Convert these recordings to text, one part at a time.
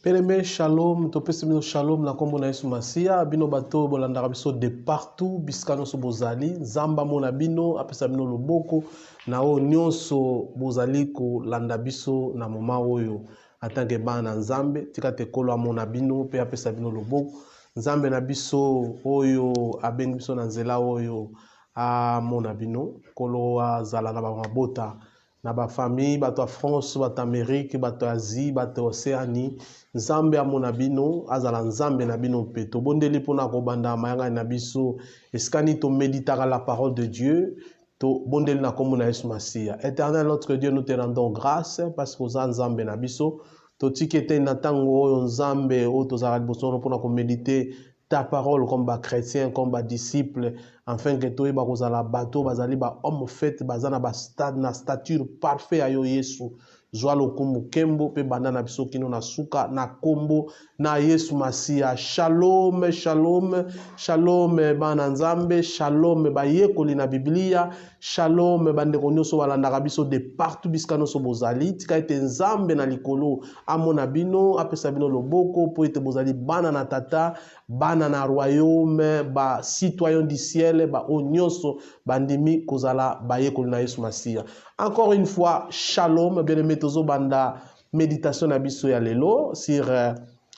Bien-aimé, shalom, topesimo shalom na kombo na Yesu Masia, bino bato bolandaka biso de partout, biskano so bozali, zamba mona bino, apesa bino loboko, na o nyonso bozali ko landa biso na moma oyo, atanke bana nzambe, tika te kolo amona bino, pe apesa bino loboko, nzambe na biso oyo, abengi biso na nzela oyo, amona bino, kolo azala na mabota, na ba famille, bato ya France, bato ya Amérique, bato ya Asie, bato ya Océanie, nzambe amona bino, azala nzambe na bino pe. Tobondeli pona kobanda mayanga na biso, eskani to méditera la parole de Dieu, to bondeli na kombo na Yesu Masia. Éternel notre Dieu, nous te rendons grâce parce que oza nzambe na biso. To tikete na tango oyo nzambe o to zala liboso pona ko méditer ta parole comme ba chrétien, comme ba disciple, afin que toi ba kozala bato bazali ba homme fait bazana ba stade na stature parfait ayo Yesu. Zwa lokumu kembo pe banda na biso kino na suka na kombo na Yesu Masia. Shalom, shalom, shalom bana nzambe, shalom ba yekoli na Biblia, shalom bandeko nyonso balandaka biso de partout biskano so bozali, tika ete nzambe na likolo amona bino, apesa bino loboko po ete bozali bana na tata, bana na royaume, ba citoyen du ciel, ba o nyonso bandimi kozala ba yekoli na Yesu Masia. Encore une fois, shalom, bien-aimé tozo banda méditation na biso ya lelo sur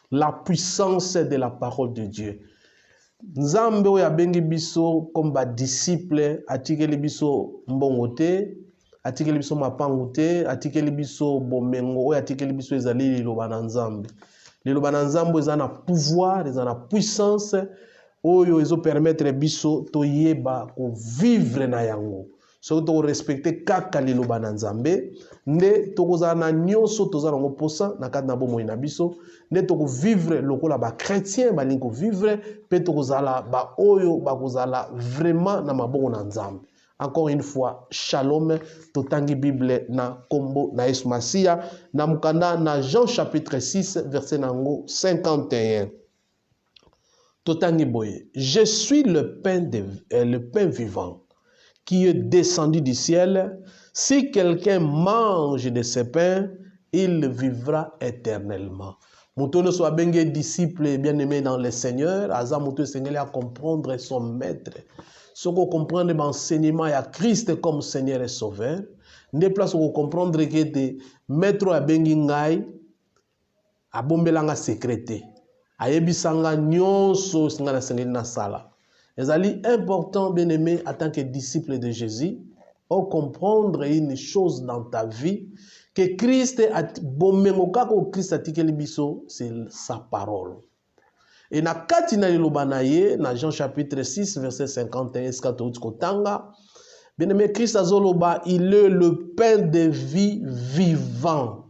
la puissance de la parole de Dieu. Nzambe oyo abengi biso comme ba disciple, atikeli biso mbongo te, atikeli biso mapangu te, atikeli biso bomengo oyo atikeli biso ezali liloba na Nzambe. Liloba na Nzambe eza na pouvoir, eza na puissance oyo ezo permettre biso toyeba ko vivre na yango. Soki toko respecte kaka liloba na Nzambe, nde tokozala na nyonso tozala ngo posa na kati na bomoi na biso, nde toko vivre lokola ba chrétien balingi ko vivre, pe tokozala ba oyo bakozala vraiment na mabongo na Nzambe. Encore une fois, shalom, totangi Bible na kombo na Yesu Masia, na mukanda na Jean chapitre 6 verset nango 51. Totangi boye, je suis le pain vivant qui est descendu du ciel. Si quelqu'un mange de ce pain, il vivra éternellement. Moutono soit bengue disciple bien-aimé dans le Seigneur, aza moutono Seigneur à comprendre son maître. Ce qu'on comprend l'enseignement à Christ comme Seigneur et Sauveur, ne place qu'on comprendre que te maître a bengi ngai a bombelanga secrété. Ayebisanga nyonso singa na sengeli na sala. C'est important, bien-aimé, en tant que disciple de Jésus, de comprendre une chose dans ta vie, que Christ a Christ a c'est sa parole. Et na katina lobanaye, na Jean chapitre 6, verset 51, bien-aimé, Christ azoloba, il est le pain de vie vivant.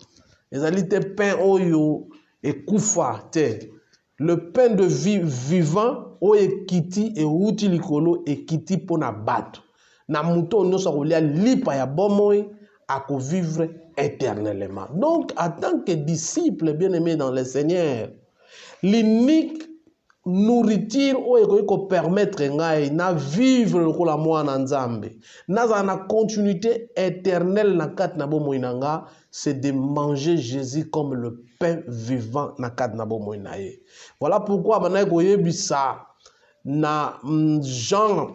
C'est pain oyo et koufa te. Le pain de vie vivant o ekiti e uti likolo ekiti pona bato. Na muto nyonso akolia lipa ya bomoi ako vivre éternellement. Donc, en tant que disciple bien-aimé dans le Seigneur, l'unique nourriture o ekoki permettre ngai na vivre lokola mwana Nzambe, na continuité éternelle na kati na bomoi na nga, c'est de manger Jésus comme le pain vivant na kati na bomoi na ye. Voilà pourquoi banaye koyebisa na Jean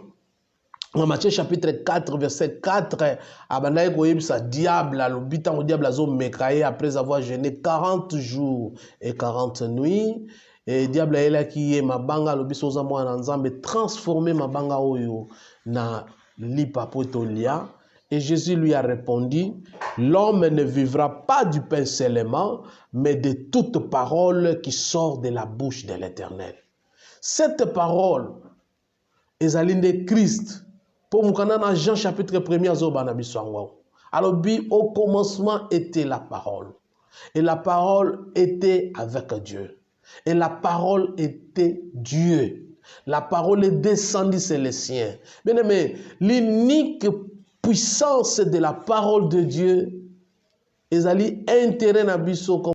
en Matthieu chapitre 4 verset 4 abanaye koyebisa diable alobita au diable azo mekaye après avoir jeûné 40 jours et 40 nuits. Et diable a qui est mabanga lobiso za mwana Nzambe transformer mabanga oyo na lipa potolia. Et Jésus lui a répondu, l'homme ne vivra pas du pain seulement, mais de toute parole qui sort de la bouche de l'Éternel. Cette parole est de Christ. Pour Moukana, Jean chapitre 1er, alors, au commencement était la parole. Et la parole était avec Dieu. Et la parole était Dieu. La parole est descendue sur les siens. Bien aimé, l'unique puissance de la parole de Dieu est intérêt nabiso comme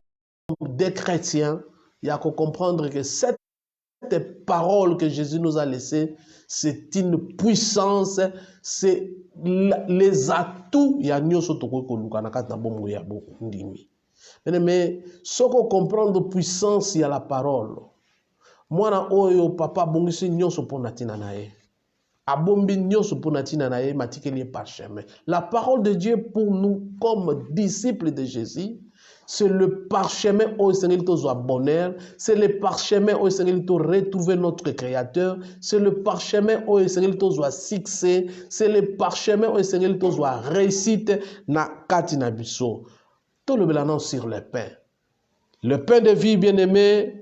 des chrétiens. Il y a qu'à comprendre que cette parole que Jésus nous a laissée, c'est une puissance, c'est les atouts. Il y a nyoso toko koluka na kata bomo ya ndimi. Mais ce qu'on comprend de puissance, il y a la parole. Moi, oyo papa bongisi nyonso pona tina na ye. Abombi nyonso pona tina na ye matikeli parchemin. La parole de Dieu pour nous comme disciples de Jésus, c'est le parchemin où Seigneur soit bonheur, c'est le parchemin où Seigneur retrouver notre Créateur, c'est le parchemin où Seigneur soit succès, c'est le parchemin où Seigneur soit réussite na katina biso. Tout le blanc sur le pain. Le pain de vie bien-aimé,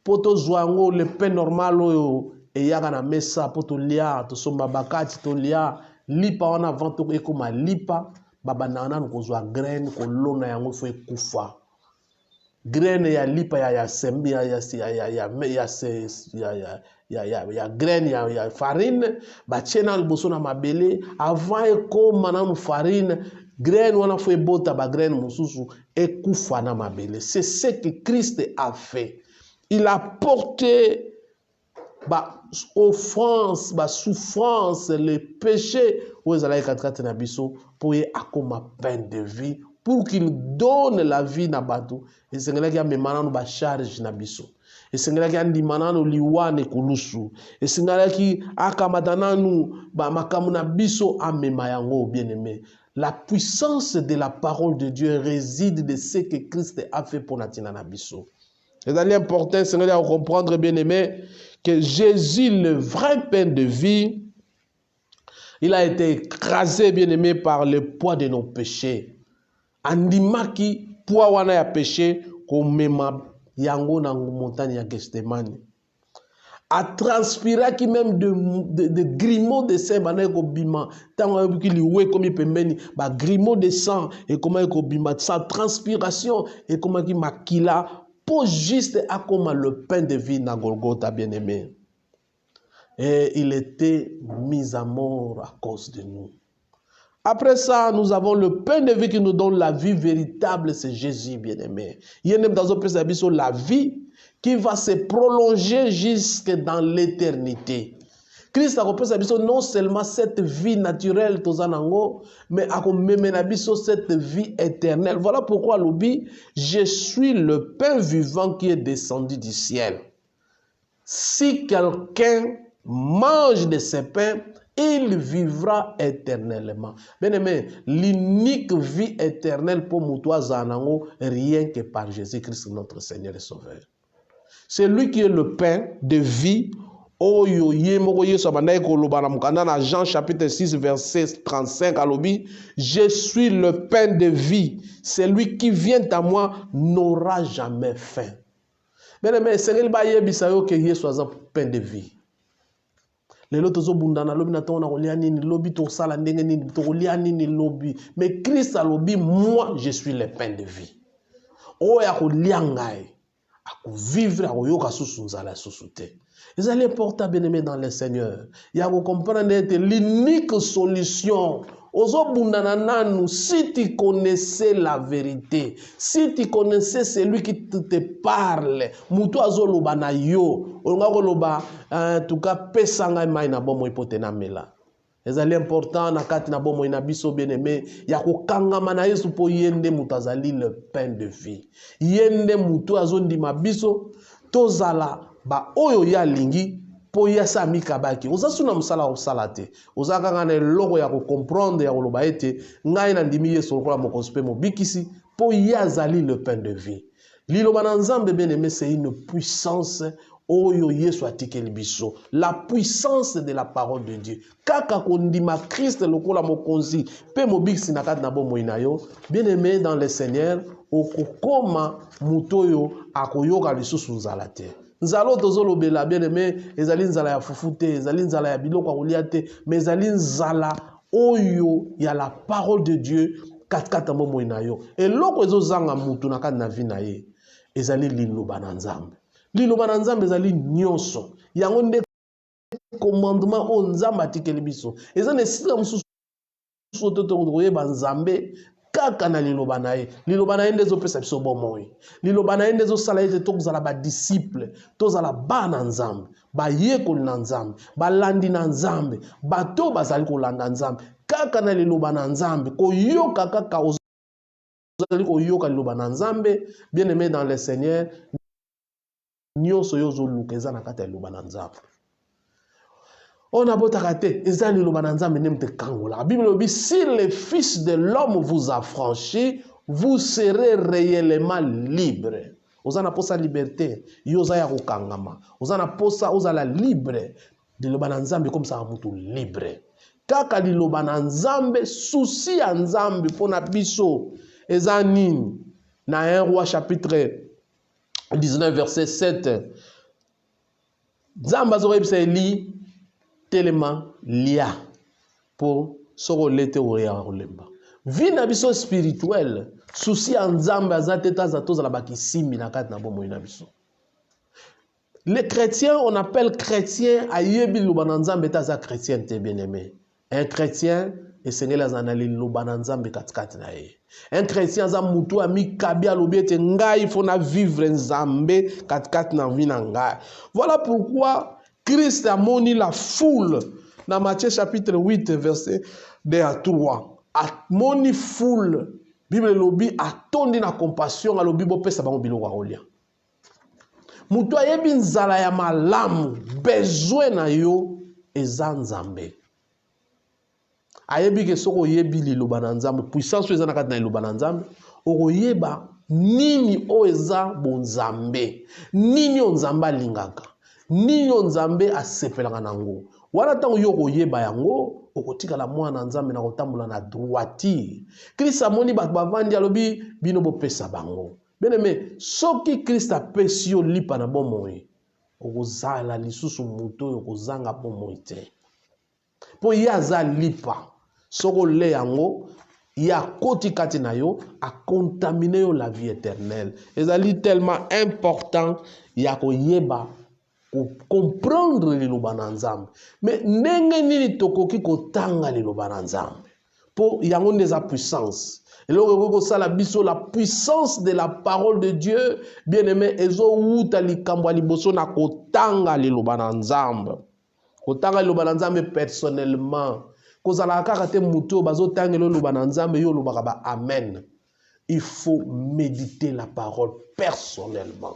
poto zwango le pain normal oyo eyaka na mesa poto lia to somba bakati to lia lipa wana vento ekoma lipa babanana ko zwa graine ko lona yango fo ekufa graine ya lipa ya sembi ya graine ya farine ba chena liboso na mabele avant ekoma na farine graine wana fo ebota ba graine mususu ekufa na mabele. C'est ce que Christ a fait. Il a porté offense, souffrance, les péchés pour y akoma pain de vie, pour qu'il donne la vie na bato. Et c'est là qu'il y a memana ba charge na biso. Et c'est là qu'il y a ndimana no liwane kulusu. Et c'est là qu'il akamatana nu ba makamu na biso amema yango bien-aimé. La puissance de la parole de Dieu réside de ce que Christ a fait pour Natina Nabiso. C'est important, Seigneur, de comprendre, bien aimé, que Jésus, le vrai pain de vie, il a été écrasé, bien aimé, par le poids de nos péchés. Andimaki, poids wana ya péché, comme yango na montagne ya Gethsemane. A transpiré qui même de grimaud de sang bana ko bima tango ki liwe komi pembeni ba grimaud de sang et comment ko bima sa transpiration et comment ki makila pour juste à comme le pain de vie na Golgotha bien-aimé. Et il était mis à mort à cause de nous. Après ça, nous avons le pain de vie qui nous donne la vie véritable, c'est Jésus bien-aimé. Il y a dans un la vie qui va se prolonger jusque dans l'éternité. Christ a compris non seulement cette vie naturelle, mais cette vie éternelle. Voilà pourquoi l'oubli, je suis le pain vivant qui est descendu du ciel. Si quelqu'un mange de ce pain, il vivra éternellement. Bien aimé, l'unique vie éternelle pour nous, rien que par Jésus-Christ, notre Seigneur et Sauveur. C'est lui qui est le pain de vie. Jean chapitre 6 verset 35 alobi, je suis le pain de vie. Celui qui vient à moi n'aura jamais faim. Mais c'est le pain de vie. Mais Christ a lobi, moi je suis le pain de vie. À vivre à Oyoka Sousunzala Sousute. Ils allaient porter bien-aimé dans le Seigneur. Il y a comprendre l'unique solution. Si tu connaissais la vérité, si tu connaissais celui qui te parle, en tout cas, pesanga maina bomo ipotena mela. C'est important na kati na bomo ina biso bien-aimé ya kokangama na Yesu po yende mutazali le pain de vie. Yende mutu azondi mabiso tozala ba oyo ya lingi po yasa mikabaki. Ozasuna musala osalate. Ozaka ngane logo ya ko comprendre ya koloba ete ngai na ndimi Yesu lokola mokospe mobikisi po yazali le pain de vie. Liloba na Nzambe bien-aimé c'est une puissance. Oyo Yesu atikeli biso, la puissance de la parole de Dieu. Kaka kondima Christ lokola mokonzi pe mobiksi na kati na bomo inayo, bien-aimé dans le Seigneur, okokoma mutoyo akoyoka lisusu nzala te. Nzalo tozolobela bien-aimé, ezali nzala ya fufu te, ezali nzala ya biloko akolia te, mais ezali nzala oyo ya la parole de Dieu kati bomo inayo. Eloko ezozanga mutu na kati na vie na ye, ezali liloba na Nzambe. Liloba na Nzambe ezali nyonso. Yango nde commandement o Nzambe atikeli biso. Eza na esika mosusu toto koyeba Nzambe kaka na liloba na ye. Liloba na ye nde ezopesa biso bomoi. Liloba na ye nde ezosala ete tokozala ba disciple, tozala bana Nzambe, bayekoli na Nzambe, balandi na Nzambe, bato bazali kolanda Nzambe. Kaka na liloba na Nzambe koyoka kaka bien aimé dans le Seigneur, nyonso yo zoluka eza na kati ya liloba na Nzambe. On a beau t'arrêter, eza liloba na Nzambe nem te kangola. La Bible dit, si le Fils de l'homme vous affranchit, vous serez réellement libre. Ozana posa liberté, yoza ya kokangama. Ozana posa ozala libre. Liloba na Nzambe comme ça mutu libre. Kaka liloba na Nzambe, souci ya Nzambe pona biso eza nini? Na 1 Roi chapitre 19 verset 7. Nzambe azorebisa Eli tellement lia pour soko lete oya kolemba. Vie na biso spirituel, souci ya Nzambe azate tazato za bakisimi na kati na bomo na biso. Les chrétiens, on appelle chrétien ayebi liloba na Nzambe taza chrétien te bien-aimé. Un chrétien esengeli azanali liloba na Nzambe katikati na ye. Un chrétien aza mutu ami kabi alobi ete ngai fona vivre Nzambe katikati na vie na ngai. Voilà pourquoi Christ a moni la foule dans Matthieu chapitre 8 verset 2 à 3. A moni foule, Bible lobi atondi na compassion alobi bo pesa bango biloko akolia. Mutu ayebi nzala ya malamu, besoin na yo eza Nzambe. Ayebi ke soko yebi liloba na Nzambe, puissance eza na kati na liloba na Nzambe, okoyeba nini o eza bonzambe, nini o Nzambe alingaka, nini o Nzambe asepelaka nango. Wana tango yo koyeba yango, okotikala mwana Nzambe na kotambola na droiture. Christ amoni bato bavandi alobi bino bopesa bango. Bien-aimé, soki Christ apesi yo lipa na bomoi, okozala lisusu muto okozanga bomoi te. Po ye aza lipa, soko le yango, ya koti kati na yo, a contaminer yo la vie éternelle. Ezali tellement important, ya koyeba, comprendre liloba na Nzambe. Mais ndenge nini tokoki kotanga liloba na Nzambe. Po yango ndeza puissance. Et là, la puissance de la parole de Dieu, bien-aimé, ezo wuta likambo liboso na kotanga liloba na Nzambe. Kotanga liloba na Nzambe personnellement. Kozala kaka te muto bazo tanga liloba na Nzambe yo lobaka ba amen. Il faut méditer la parole personnellement.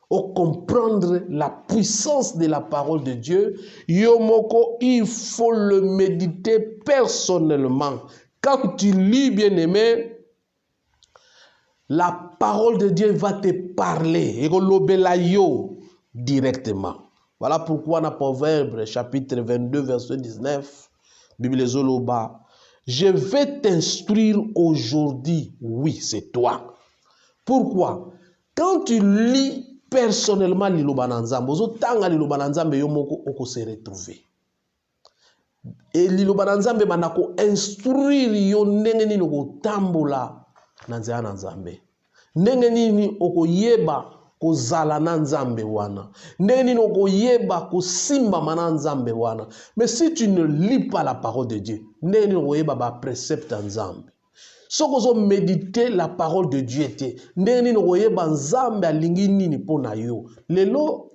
Au comprendre la puissance de la parole de Dieu, yomoko, il faut le méditer personnellement. Quand tu lis, bien-aimé, la parole de Dieu va te parler. Et lobela yo directement. Voilà pourquoi dans Proverbe chapitre 22 verset 19, Bible Zoloba, je vais t'instruire aujourd'hui. Oui, c'est toi. Pourquoi? Quand tu lis personnellement liloba na Nzambe, ozotanga liloba na Nzambe yo moko oko se retrouver. Et liloba na Nzambe banako instruire yo ndenge nini kotambola na nzela na Nzambe. Ndenge nini okoyeba kozala na Nzambe wana. Ndenge nini okoyeba kosimba na Nzambe wana. Mais si tu ne lis pas la parole de Dieu, ndenge nini okoyeba ba précepte Nzambe. Soko zo méditer la parole de Dieu te. Ndenge nini okoyeba Nzambe alingi nini pona yo. Lelo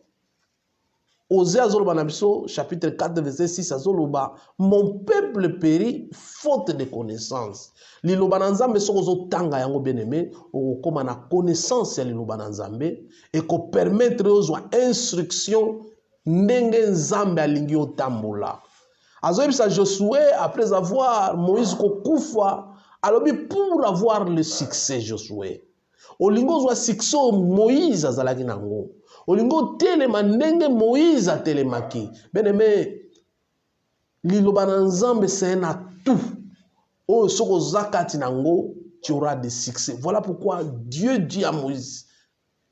Osée azoloba na biso chapitre 4 verset 6 azoloba mon peuple périt faute de connaissance. Liloba na Nzambe soko zo tanga yango bien-aimé okoma na connaissance ya liloba na Nzambe et ko permettre ozwa instruction ndenge Nzambe alingi otambola. Azoyebisa Josué après avoir Moïse kokufa alobi pour avoir le succès Josué. Olingo zwa succès Moïse azalaki nango. Olingo telema ndenge Moïse a telemaki. Bien-aimé, liloba na Nzambe c'est un atout. Oh, soko zakati nango, tu auras des succès. Voilà pourquoi Dieu dit à Moïse,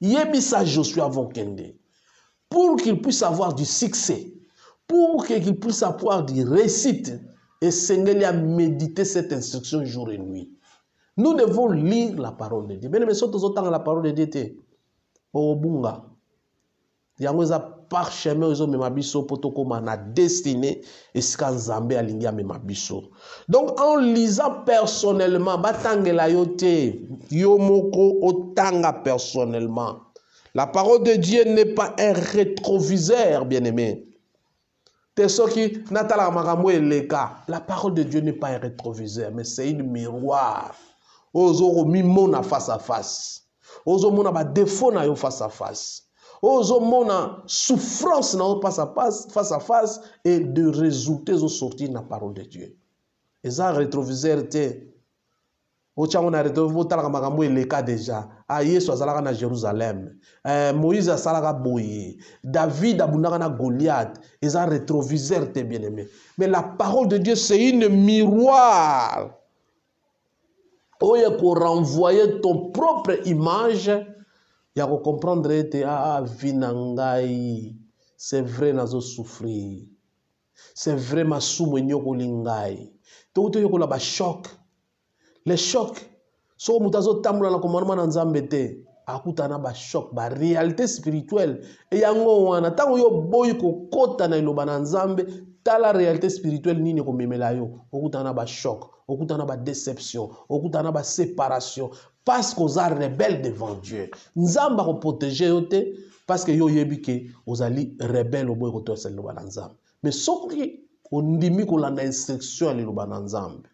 yebisa Josué avant kende, pour qu'il puisse avoir du succès, pour qu'il puisse avoir du réussite, et Seigneur a médité cette instruction jour et nuit. Nous devons lire la parole de Dieu. Bien-aimé, surtout autant la parole de Dieu, oh bunga. Yango eza parchemin ozo mema biso potokoma na destinée esika Nzambe alingi mema biso. Donc en lisant personnellement batangela yo te yo moko otanga personnellement. La parole de Dieu n'est pas un rétroviseur, bien-aimé. Te soki natala makambo eleka. La parole de Dieu n'est pas un rétroviseur, mais c'est une miroir. ozo mimona face à face, ozo mona ba défaut na yo face à face, ozo mona souffrance na yo face à face, et de résultats au sortir na parole de Dieu. Et ça rétroviseur te ochango na rétroviseur talaka makambo eleka déjà. Ah, Yesu azalaka na Jérusalem, Moïse asalaka boye, David abundaka na Goliath. Et ça rétroviseur te bien aimé. Mais la parole de Dieu c'est une miroir. Oye ko renvoyer ton propre image, ya ko comprendre te vinangai. C'est vrai nazo souffrir. C'est vrai ma soumwenyo ko lingai. To to yoko la ba choc. Les chocs, so mutazo tamula na commandement na Nzambe te, akutana ba choc, ba réalité spirituelle. Et yango wana tango yo boy ko kota na iloba na Nzambe, ta la réalité spirituelle nini ko memela yo, okutana ba choc, okutana ba déception, okutana ba séparation, parce que vous êtes rebelles devant Dieu. Nzamba ko protéger yo te, parce que yo yebike ozali rebelle oboy ko to sel iloba na Nzambe. Mais soki ondimi ko la instruction iloba na Nzambe.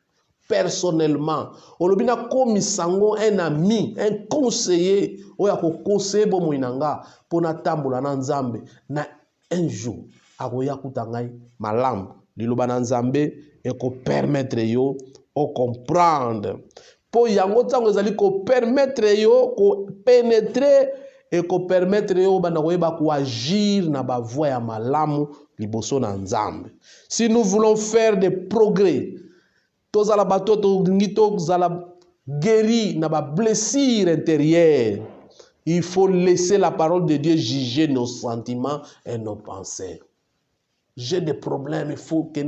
Personnellement, olobina komisango un ami, un conseiller, oya ko conseiller bo moinanga pona tambola na Nzambe na un jour akoya kutangai malam liloba na Nzambe e ko permettre yo o comprendre po yango tango ezali ko permettre yo ko pénétrer et ko permettre yo bana koyeba ko agir na ba voie ya malamu liboso na Nzambe. Si nous voulons faire des progrès, tozala bato to zala guéri na ba blessure intérieure, il faut laisser la parole de Dieu juger nos sentiments et nos pensées. J'ai des problèmes, il faut que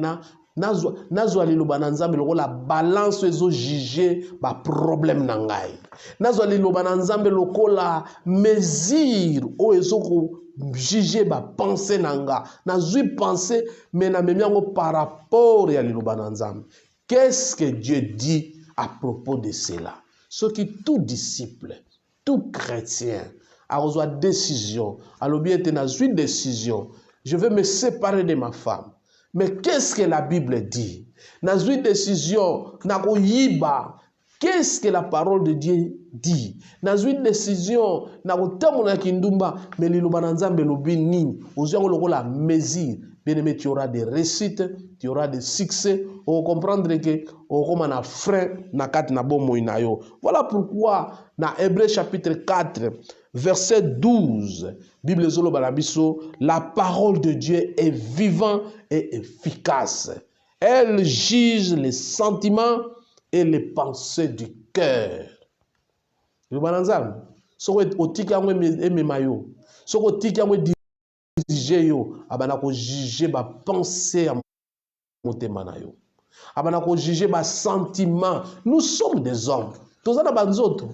nazwa liloba na Nzambe lokola balance ezo juger ba problème na ngai. Nazwa liloba na Nzambe lokola mesure o ezo ko juger ba pensée na nga. Nazwi pensée mais na memiango par rapport ya liloba na Nzambe. Qu'est-ce que Dieu dit à propos de cela? Ce qui tout disciple, tout chrétien a reçu décision, alors bien une décision, je vais me séparer de ma femme. Mais qu'est-ce que la Bible dit? Dans une décision, qu'est-ce que la parole de Dieu dit? Dans une décision, mais la mesure. Bien-aimé, tu auras des réussites, tu auras des succès. On comprendre que on a frein na kat na bomo inayo. Voilà pourquoi dans Hébreux chapitre 4 verset 12, Bible zolo balabiso, la parole de Dieu est vivante et efficace. Elle juge les sentiments et les pensées du cœur. Le bananzam, so otika ngwe ememayo, so otika ngwe yo abana ko juger ba pensée à motema na yo, abana ko juger ba sentiment. Nous sommes des hommes, tozana ba nzoto,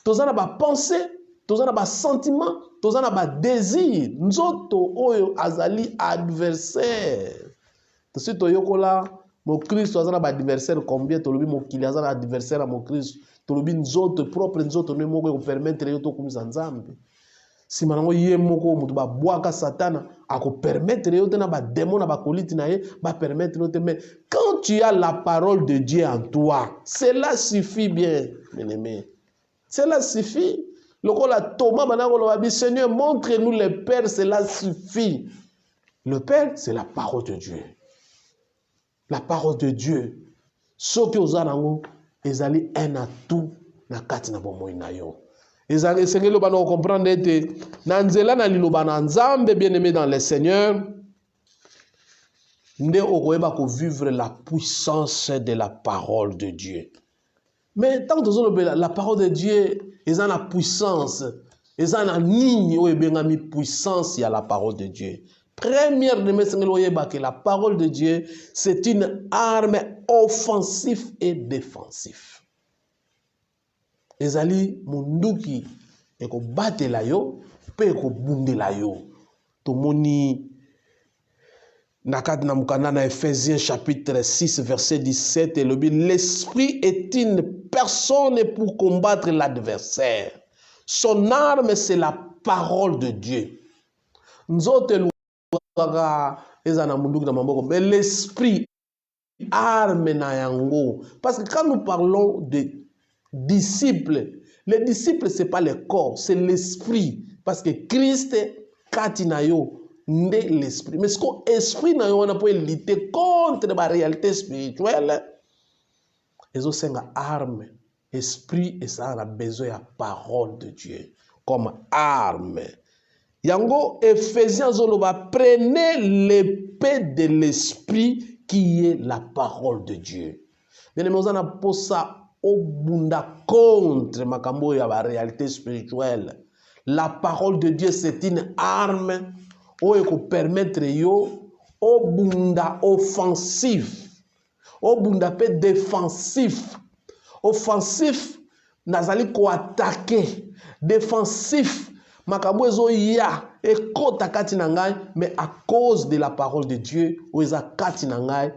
tozana ba pensée, tozana ba sentiment, tozana ba désir. Nzoto oyo azali adversaire. Tosi to yokola mo Christ azana ba adversaire combien tolobi mo kili azana adversaire à mo Christ, tolobi nzoto propre nzoto ne moko ko permettre yo to kumisa Nzambe. Si manango ye moko mutu ba boaka satana ako permettre yo te na ba démon na ba koliti na ye ba permettre yo te, mais quand tu as la parole de Dieu en toi, cela suffit bien, bien-aimé. Cela suffit. Lokola Thomas banako lo babi, Seigneur, montre-nous le Père, cela suffit. Le Père, c'est la parole de Dieu. La parole de Dieu. Ce que vous avez, ezali un atout na kati na bomoi na yo. Ezali sengelo bana comprendre ete na nzela na liloba na Nzambe, bien-aimé dans le Seigneur, nde okoyeba ko vivre la puissance de la parole de Dieu. Mais tant que la parole de Dieu est en la puissance, est en ligne où est puissance, il y a la parole de Dieu. Première de mes que la parole de Dieu, c'est une arme offensive et défensive. Ezali munduki eko bate la yo, pe eko bunde la yo. Tomoni nakat na mukanda na Ephésiens chapitre 6 verset 17 et l'esprit est une personne pour combattre l'adversaire. Son arme c'est la parole de Dieu. Nzote lukaga ezana munduki na mamboko, mais l'esprit arme na yango. Parce que quand nous parlons disciples. Les disciples, ce n'est pas le corps, c'est l'esprit. Parce que Christ, Katinayo, n'est l'esprit. Mais ce qu'on esprit, on a pu lutter contre la réalité spirituelle. Ils ont une arme. Esprit, et ça a besoin de la parole de Dieu comme arme. Yango, Ephésiens, prenez l'épée de l'esprit qui est la parole de Dieu. Bien-aimé, on a posé ça au bunda contre la réalité spirituelle. La parole de Dieu, c'est une arme qui peut permettre au bunda offensif, au bunda défensif. Offensif, nazali ko attaquer. Défensif, makambo ezo ya e kota kati na ngai, mais à cause de la parole de Dieu, oza kati na ngai,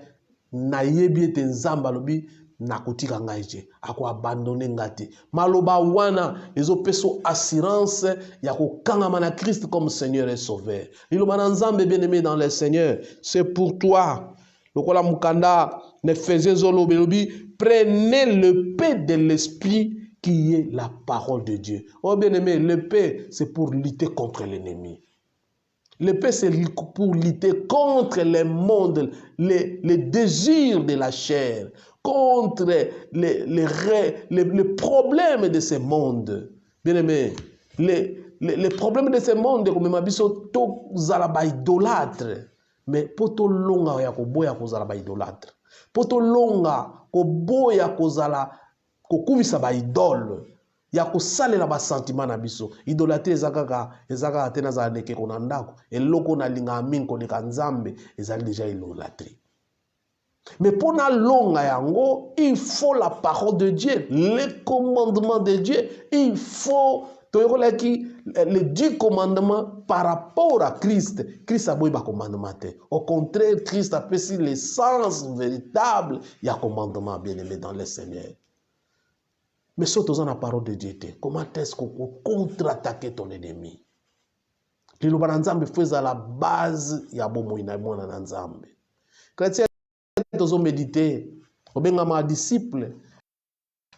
na yebi ete nzamba lobi na kotika ngai je, ako abandonner ngati. Maloba wana ezo peso assurance ya ko kangama na Christ comme Seigneur et Sauveur. Liloba na nzambe bien-aimé dans le Seigneur, c'est pour toi. Lokola mukanda ne faisait zolobi, prenez l'épée de l'esprit qui est la parole de Dieu. Oh bien-aimé, l'épée, c'est pour lutter contre l'ennemi. L'épée, c'est pour lutter contre les mondes, les désirs de la chair, contre les problèmes de ce monde. Bien-aimé, les problèmes de ce monde, comme ma biso, to zalaba idolâtre. Mais poto longa ya koboya kozala ba idolâtre. Poto longa koboya kozala kokumisa ba idole. Ya kosalela ba sentiment na biso. Idolâtre ezaka tena za neke konandako. Eloko na linga amin koleka nzambe ezali déjà idolâtre. Mais pour na longa yango, il faut la parole de Dieu, les commandements de Dieu, il faut les 10 commandements par rapport à Christ. Christ a beau ba commandement. Au contraire, Christ a fait l'essence véritable. Il y a commandement bien-aimé dans le Seigneur. Mais surtout dans la parole de Dieu, comment est-ce qu'on peut contre-attaquer ton ennemi? Le Nzambe fait à la base, il y a bon moyen na Nzambe. Chrétien, nous avons médité, au bien ma disciple.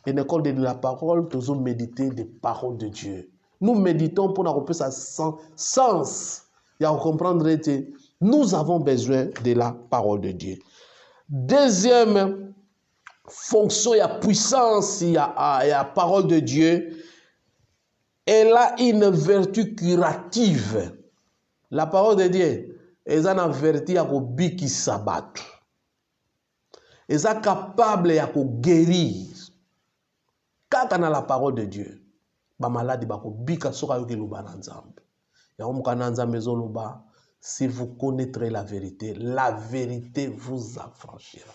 Et dans l'école de la parole, nous allons méditer des paroles de Dieu. Nous méditons pour avoir ça sens. Et à comprendre que nous avons besoin de la parole de Dieu. Deuxième fonction, il y a puissance, il y a la parole de Dieu. Elle a une vertu curative. La parole de Dieu, elle a une vertu à biki sabat. Elle est capable de guérir. Quand on a la parole de Dieu, ba maladi ba ko bika soka yoki luba na nzambe. Ya omukana nzambe zoluba, si vous connaîtrez la vérité vous affranchira.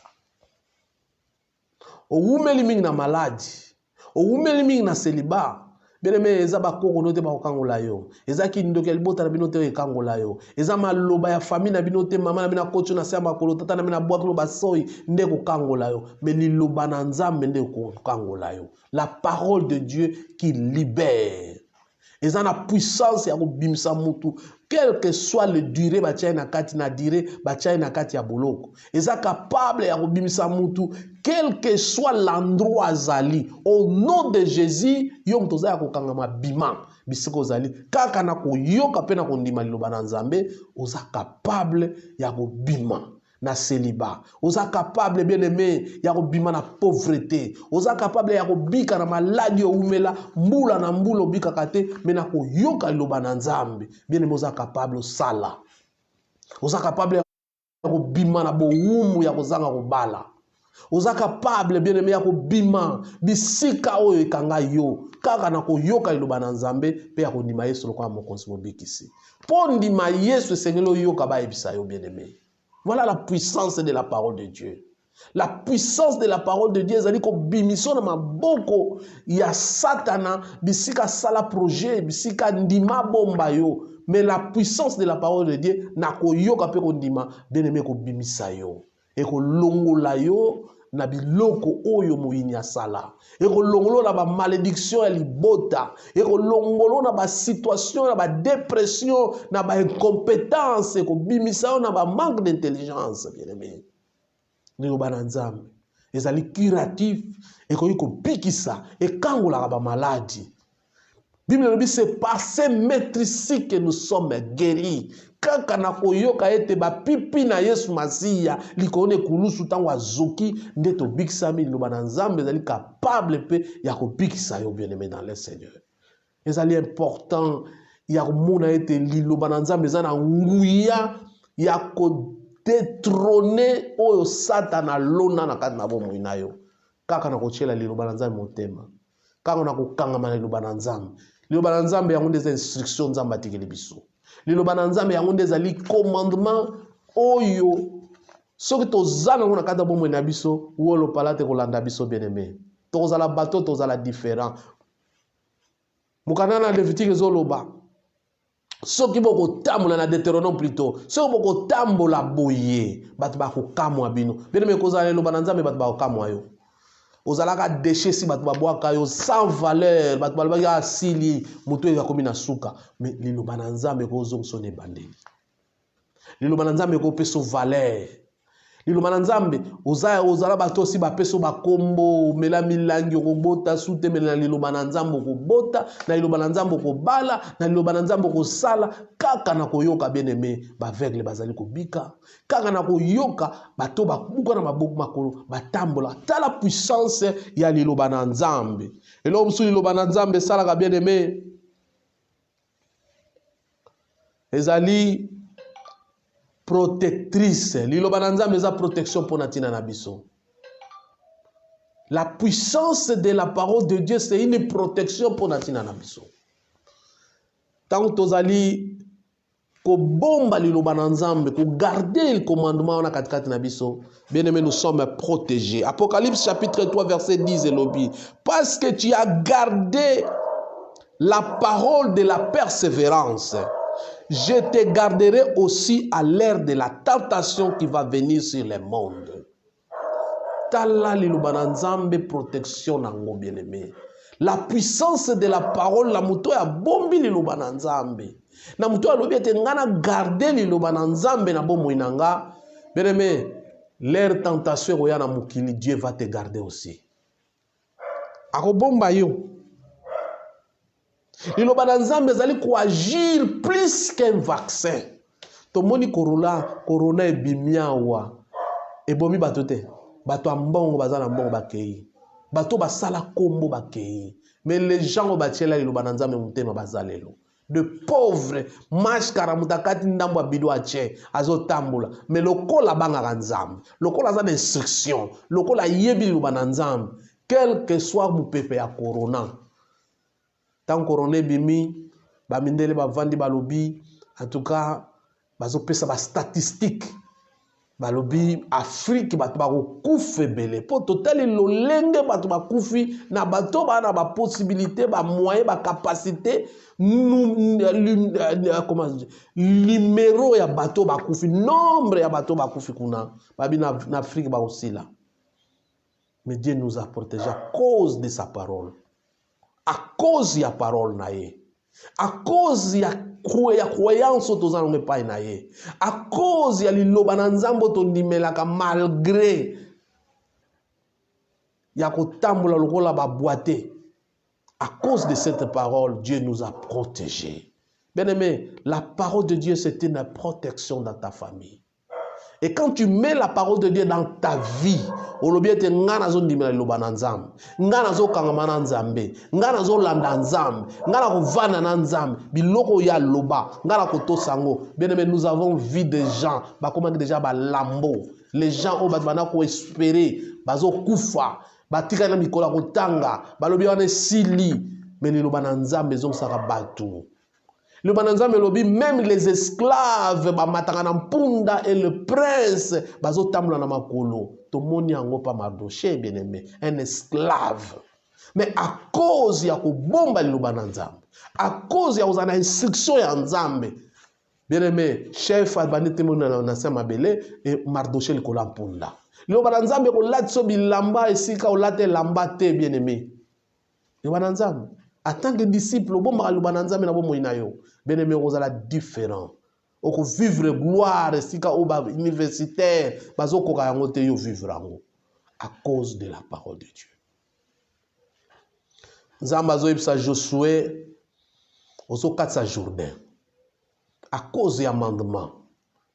O umeli mingi na maladi, o umeli mingi na célibat. Bien-aimé, eza ba koko note ba kangola yo. Eza ki ndoke libota na binote e kangola yo. Eza maloba ya famille na binote mama na bina kocho na samba kolo tata na bina bwa ba soyi nde ko kangola yo. Mais liloba na nzambe nde ko kangola yo. La parole de Dieu qui libère. Eza na puissance ya ko bimisa mutu. Quel que soit le durée batia na kati na dire batia na kati ya boloko. Eza capable ya ko bimisa mutu. Quel que soit l'endroit zali, au nom de Jésus, yom toza ya kokangama bima, bisiko zali, kaka na ko yoka pe na ko ndima liloba na nzambe, oza capable ya ko bima na célibat. Oza capable bien aimé ya ko bima na pauvreté. Oza capable ya ko bika na maladi o umela, mbula na mbulo bika kate, mais na ko yoka liloba na nzambe. Bien aimé oza capable sala. Oza capable ya ko bima na bo umu ya kozanga ko bala. Oza capable bien aimé ya ko bima bisika oyo ekanga yo kaka na ko yoka liloba na nzambe pe ya ko ndima Yesu lokwa mokonzi mobikisi po ndima Yesu esengelo yoka ba ebisa yo bien aimé. Voilà la puissance de la parole de Dieu. La puissance de la parole de Dieu ezali ko bimiso na maboko ya satana bisika sala projet bisika ndima bomba yo, mais la puissance de la parole de Dieu na ko yoka pe ko ndima bien aimé ko bimisa yo. Et que longola yo na biloko oyo moyini asala. Et que longolo na ba malédiction ya libota. Et que longolo na ba situation na ba dépression na ba incompétence. Et que bimisa na ba manque d'intelligence bien aimé. Ni ba nzambe. ezali curatif ekoki kobikisa ekangolaka bamaladi. Bible dit c'est par ces maîtrises que nous sommes guéris. Kaka na koyoka ete ba pipi na Yesu Masiya likone kulusu tango azoki nde to bikisami liloba na Nzambe ezali capable pe ya kobikisa yo bien-aimé dans le Seigneur. Ezali important ya komona ete liloba na Nzambe eza na nguya ya ko détrôner oyo Satana lona na kati na bomoi na yo. Kaka na kochela liloba na Nzambe motema. Kaka na kokangama na liloba na Nzambe. Liloba na Nzambe yango ndeza instruction Nzambe atikeli biso. Liloba na Nzambe yango ndeza li commandement oyo soki tozala na kati na bomoi na biso wolo palate kolanda biso bien-aimé. Tozala bato tozala différent. Mukana na Lévitique ezoloba. Soki boko tambola na Deutéronome plutôt. Soki boko tambola boye bato bakokamwa bino. Bien-aimé kozala liloba na Nzambe bato bakokamwa yo. Ozalaka déchet si bato babwaka yo sans valeur bato balobaki asili moto yakomi na suka mais liloba na Nzambe kozongso ne bandeli. Liloba na Nzambe kopeso valeur. Liloba na Nzambe ozala bato si bapeso bakombo mela milangi okobota sute mela liloba na Nzambe okobota na liloba na Nzambe okobala na liloba na Nzambe okosala kaka na koyoka bien-aimé baveugle bazali kobika kaka na koyoka bato babuka na maboko makolo batambola tala puissance ya liloba na Nzambe elo musu liloba na Nzambe salaka bien-aimé ezali protectrice. Liloba na Nzambe eza protection pour natina na biso. La puissance de la parole de Dieu c'est une protection pour natina na biso. Tant tozali ko bomba liloba na Nzambe ko garder le commandement na katikati na biso. Bien-aimés, nous sommes protégés. Apocalypse chapitre 3 verset 10 elobi parce que tu as gardé la parole de la persévérance. Je te garderai aussi à l'ère de la tentation qui va venir sur le monde. Tala liloba na Nzambe protection nango bien-aimé. La puissance de la parole la muto ya bombi liloba na Nzambe. Na muto alobi ete ngana garder liloba na Nzambe na bomoi nanga. Bien-aimé, l'ère tentation oya na mukili Dieu va te garder aussi. Ako bomba yo. Liloba na Nzambe ezali ko agir plus qu'un vaccin. Tomoni corona ebimiawa. Ebomi bato te. Bato ambongo bazana mbongo bakei. Bato basala kombo bakei. Mais les gens au batiela liloba na Nzambe mutema bazalelo. De pauvres mashkara mutakati ndambo bido ache azotambola. Mais lokola banga Nzambe. Lokola za instruction. Lokola yebi liloba na Nzambe. Quel que soit mu pepe ya corona. Tant corona bimi, ba mindele ba vandi balobi, en tout cas, bazo pesa ba statistique. Balobi Afrique bato ba kufe bele. Po total lolenge bato ba kufi na bato ba na ba possibilité ba moyen ba capacité numéro ya bato ba kufi nombre ya bato ba kufi kuna. Babi na Afrique ba aussi là. Mais Dieu nous a protégés à cause de sa parole. À cause ya parole na ye, à cause ya croyance tozana ngepai na ye, à cause ya liloba na Nzambe tondimelaka malgré ya kotambola lokola ba boité. À cause de cette parole, Dieu nous a protégés. Bien-aimé, la parole de Dieu c'est une protection dans ta famille. Et quand tu mets la parole de Dieu dans ta vie, olobiete ngana zo ndimela liloba na Nzambe, ngana zo kangama na Nzambe, ngana zo landa Nzambe, ngana ko vana na Nzambe, biloko ya loba, ngana ko tosango. Bien aimé, nous avons vu des gens, ba comment déjà ba lambo, les gens au bana ko espérer, bazo kufa, ba tika na mikola ko tanga, balobi wana sili, mais liloba na Nzambe zo saka batu. Le bananzambe lobi même les esclaves ba matanga mpunda et le prince bazo tamula na makolo tomoni yango pa Mardoché bien-aimé un esclave mais à cause ya ko bomba le bananzambe à cause ya uzana instruction ya Nzambe bien-aimé chef abanite mona na sama belé et Mardoché le kola mpunda le bananzambe ko latso bilamba esika olate lamba te bien-aimé le bananzambe en tant que disciple, bien-aimé, vous êtes différent. Vous vivre gloire, si vous êtes universitaire, vous vivre. à cause de la parole de Dieu. Nzambe azoyebisa Josué ozokatisa Jourdain à cause ya mandement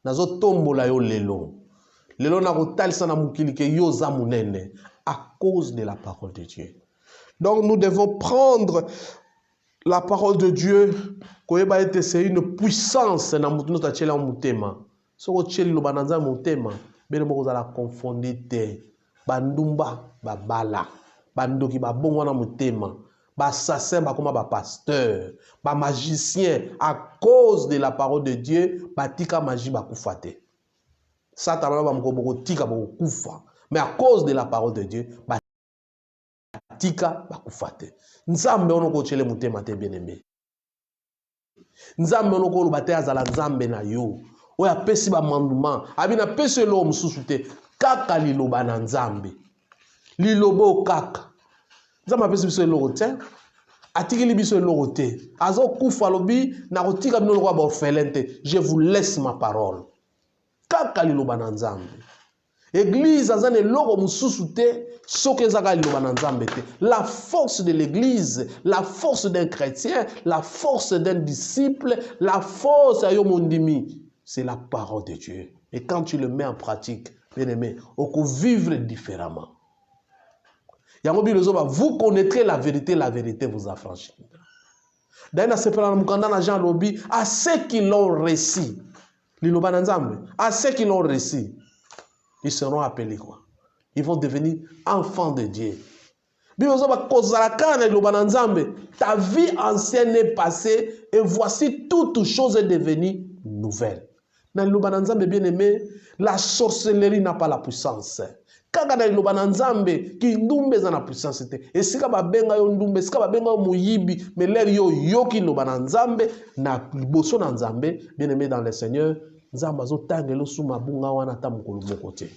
nazotombola yo lelo nakotalisa na mokili ke yo za munene à cause de la parole de Dieu. Donc nous devons prendre la parole de Dieu koyeba ete c'est une puissance na mutu notre tchela mutema soko tcheli lo bananza mutema bele moko za la confondre te bandumba babala bandoki babongo na mutema bassassin bakoma ba pasteur ba magicien à cause de la parole de Dieu batika magie bakufa te Satan ba moko tika bakufa mais à cause de la parole de Dieu batika bakufa te nzambe onoko tchele mutema te bien-aimé nzambe onoko loba te azala nzambe na yo oya pesi ba mandement abina pesi lo mususu te kaka liloba na nzambe lilobo kaka nzambe pesi biso eloko te atikili biso eloko te azo kufa lobi na kotika bino lokwa ba orphelin te je vous laisse ma parole kaka liloba na nzambe Église azane eloko mususu te soki ezaka liloba na nzambe te. La force de l'église, la force d'un chrétien, la force d'un disciple, la force à yomondimi, c'est la parole de Dieu. Et quand tu le mets en pratique, bien aimé, on peut vivre différemment. Vous connaîtrez la vérité vous affranchira. D'ailleurs, c'est pour la Jean Lobi, à ceux qui l'ont réussi, à ceux qui l'ont réussi, ils seront appelés quoi? Ils vont devenir enfants de Dieu. Ta vie ancienne est passée et voici toute chose est devenue nouvelle. Dans le bien aimé, la sorcellerie n'a pas la puissance. Kaka na liloba na nzambe ki ndumbe za na puissance te esika babenga yo ndumbe esika babenga yo muyibi mais l'air yo yoki liloba na nzambe na liboso na nzambe bien aimé dans le Seigneur nzamba zo tangelo suma bunga wana ta mukolo moko te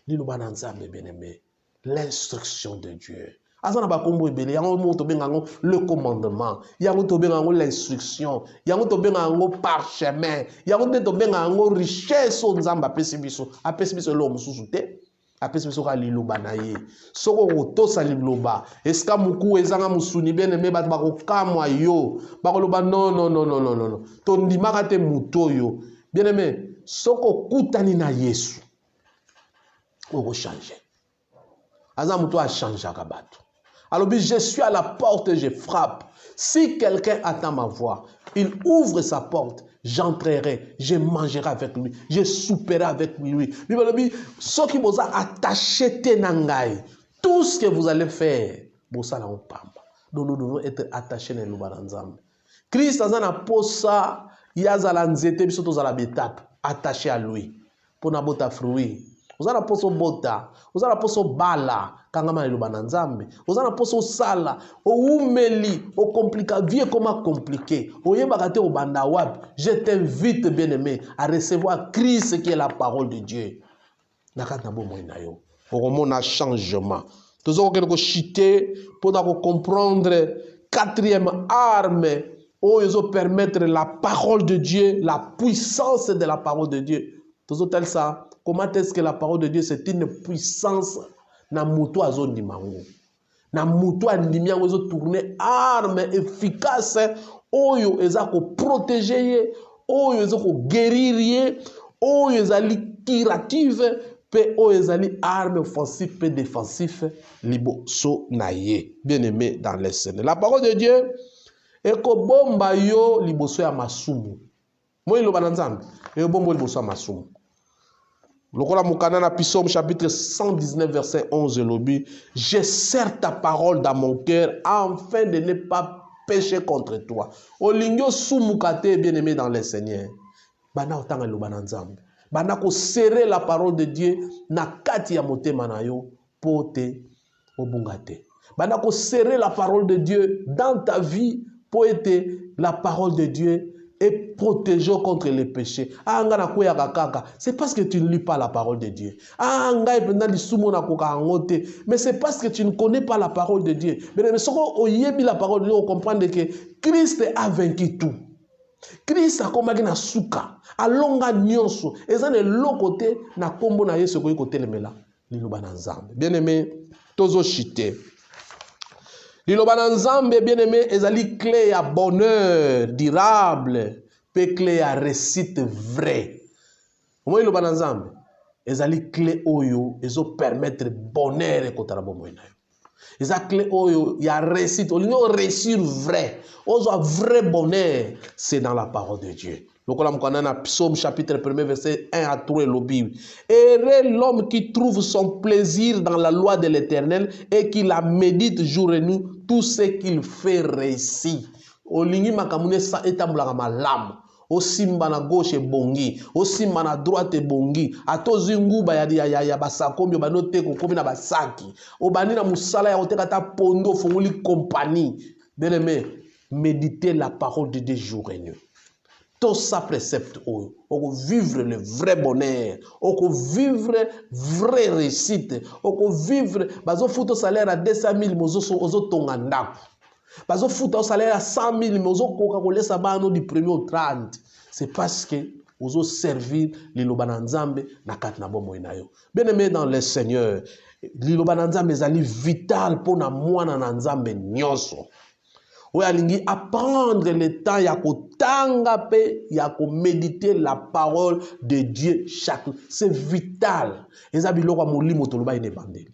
liloba na nzambe bien aimé l'instruction de Dieu azana ba kombo ebele yango mo to benga ngo le commandement yango to benga ngo l'instruction yango to benga ngo parchemin yango to benga ngo richesse o nzamba apesi biso lo mususu te apesi biso ka liloba na ye soko kotosa liloba eska muku ezanga musuni bene me bato bakokamwa yo bakoloba non to ndimaka te muto yo bien aimé soko kutani na Yesu oko changer aza muto a changer ka bato alors je suis à la porte et je frappe si quelqu'un attend ma voix il ouvre sa porte j'entrerai, je mangerai avec lui, je souperai avec lui. Ce qui vous a attaché tenangai, tout ce que vous allez faire, donc nous devons être attachés à nous. Christ a un posa, yazalanzete, biso tozala betap, attaché à lui. Pour nabota fruit. Vous avez poso bota, vous avez poso bala, kangama eloba na nzambe. Vous avez poso sala, o umeli, o compliqué, vie comment compliqué. O yebakate o banda wap. Je t'invite bien aimé à recevoir Christ qui est la parole de Dieu. Nakata bo moina yo. Pour mon changement. Tous on quelque chité pour comprendre quatrième arme où ils ont permettre la parole de Dieu, la puissance de la parole de Dieu. Tous on tel ça. Comment est-ce que la parole de Dieu c'est une puissance na muto azondi mango na muto andimi yango ezo tourner arme efficace oyo eza ko protéger oyo eza ko guérir oyo ezali curative pe oyo ezali arme offensive pe défensif liboso na ye bien-aimé dans le Seigneur. La parole de Dieu est ko bomba yo liboso ya masumu moi lo bananzambe e bombo liboso ya masumu. Lokola Mukana Psaume chapitre 119 verset 11 lobi, je serre ta parole dans mon cœur afin de ne pas pécher contre toi. Olingyo sumukate bien-aimé dans le Seigneur. Bana otanga lo bananzambe. Bana ko serrer la parole de Dieu na kati ya motema na yo pote obungate. Bana ko serrer la parole de Dieu dans ta vie pour être la parole de Dieu et protégeant contre les péchés. C'est parce que tu ne lis pas la parole de Dieu. Mais c'est parce que tu ne connais pas la parole de Dieu. Mais si on la parole de Dieu, on comprend que Christ a vaincu tout. Christ a combattu na suka, a longa nyonso. Et ça ne l'autre côté na kombo na yesu koyi côté le mela. liloba na nzambe. Bien-aimé, tozo chité. Liloba na nzambe, bien-aimé, ezali clé ya bonheur durable, pe clé ya réussite vrai. Moi liloba na nzambe, ezali clé oyo ezo permettre bonheur ekotala bomoi na yo. Eza clé oyo ya réussite, olingo réussir vrai. Ozo vrai bonheur, c'est dans la parole de Dieu. Lokola mukana na Psaume chapitre 1 verset 1 à 3 le Bible. Heureux l'homme qui trouve son plaisir dans la loi de l'Éternel et qui la médite jour et nuit, tout ce qu'il fait réussit. Olingi makamune sa etambulaka malamu. Osimba na gauche bongi, osimba na droite bongi, atozi nguba ya basakombi banote kokomi na basaki. Obani na musala ya oteka ta pondo fongoli compagnie. Bien-aimé, méditez la parole de Dieu jour et nuit. Tout ça précepte oyo, oko vivre le vrai bonheur, oko vivre vrai réussite, oko vivre bazo futo salaire à 200 000 ozo tonga ndako. Bazo futa au salaire à 100 000 mais ozo koka kolesa bano du 1er au 30. C'est parce que ozo servir liloba na nzambe na kati na bomoi na yo. Bien-aimé dans le Seigneur, liloba na nzambe ezali vital pona mwana na nzambe nyonso. Oyo alingi apprendre le temps ya kotanga pe ya ko méditer la parole de Dieu chaque. C'est vital. Eza biloko molimo toloba ine bandeli.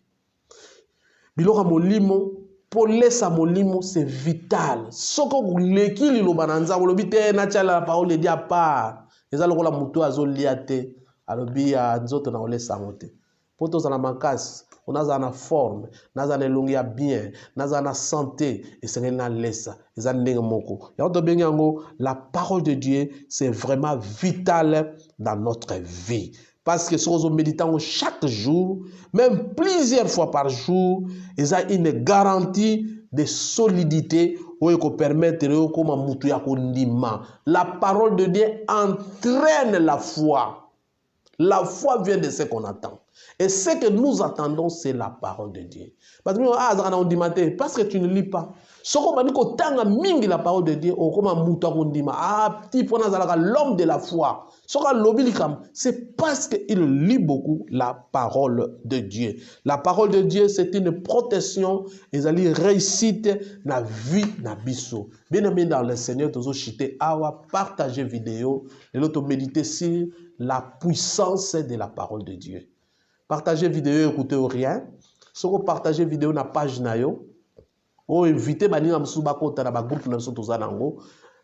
Biloko molimo polesa molimo c'est vital. Soko leki liloba na nzambe lobi te na tchala la parole de Dieu à part. Eza lokola mutu azolia te alobi ya nzoto na olesa ngote. Poto za na makasi, onaza na forme, naza na elongi ya bien, naza na santé, et c'est na lesa, eza ndenge moko. Ya oto bengi yango, la parole de Dieu, c'est vraiment vital dans notre vie. Parce que si nous méditons chaque jour, même plusieurs fois par jour, il y a une garantie de solidité qui permet de la parole de Dieu entraîne la foi. La foi vient de ce qu'on attend. Et ce que nous attendons, c'est la parole de Dieu. Parce que tu ne lis pas. La parole de Dieu, l'homme de la foi. C'est parce qu'il lit beaucoup la parole de Dieu. La parole de Dieu, c'est une protection et une réussite dans la vie de biso. Bien aimé dans le Seigneur, tu as partagé vidéo et l'autre méditer sur la puissance de la parole de Dieu. Partagez vidéo, écoutez rien. Si vous partagez vidéo na page na yo, ou invitez bani na msuba kota na ba groupe na biso toza nango,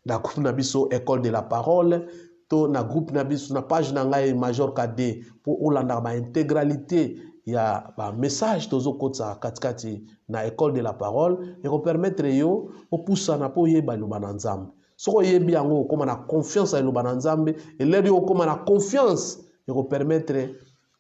na groupe na biso école de la parole, to na groupe na biso na page na ngai Major KD pour olanda ba intégralité ya ba message tozo kota katikati na école de la parole et ko permettre yo o poussa na po yeba loba na nzambe. Soko yebi yango koma na confiance à loba na nzambe et leli yo koma na confiance et ko permettre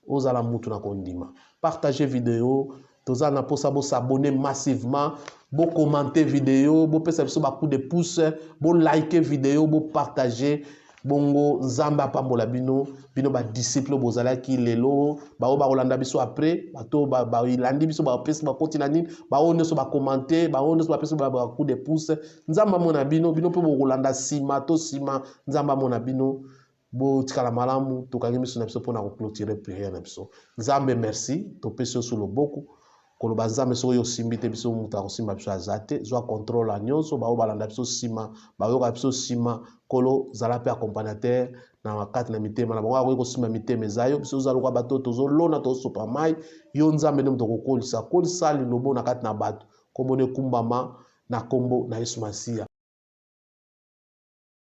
aux alamutu na kondima. Partagez vidéo, toza na posa bo s'abonner massivement, bo commenter vidéo, bo pesa biso ba coup de pouce, bo liker vidéo, bo partager bongo nzamba pambola bino ba disciple bozala ki lelo ba o ba rolanda biso après bato ba ilandi biso ba pesa ba continue nini ba ono so ba commenter ba ono so ba pesa ba coup de pouce nzamba mona bino pe bo rolanda sima to sima nzamba mona bino bo tikala malamu tokangi miso na biso pona ko clôturer prière na biso. Nzambe merci to peso sur le beaucoup koloba nzambe so yo simbite biso muta ko simba biso azate zwa contrôle a nyonso ba o balanda biso sima ba yo ka biso sima kolo zala pe accompagnateur na makati na mitema na bango ko simba mitema zayo biso zalo kwa bato tozo lona to sopa mai yo nzambe ne muto ko kolisa lilobo na kati na bato komone kumbama na kombo na Yesu Masia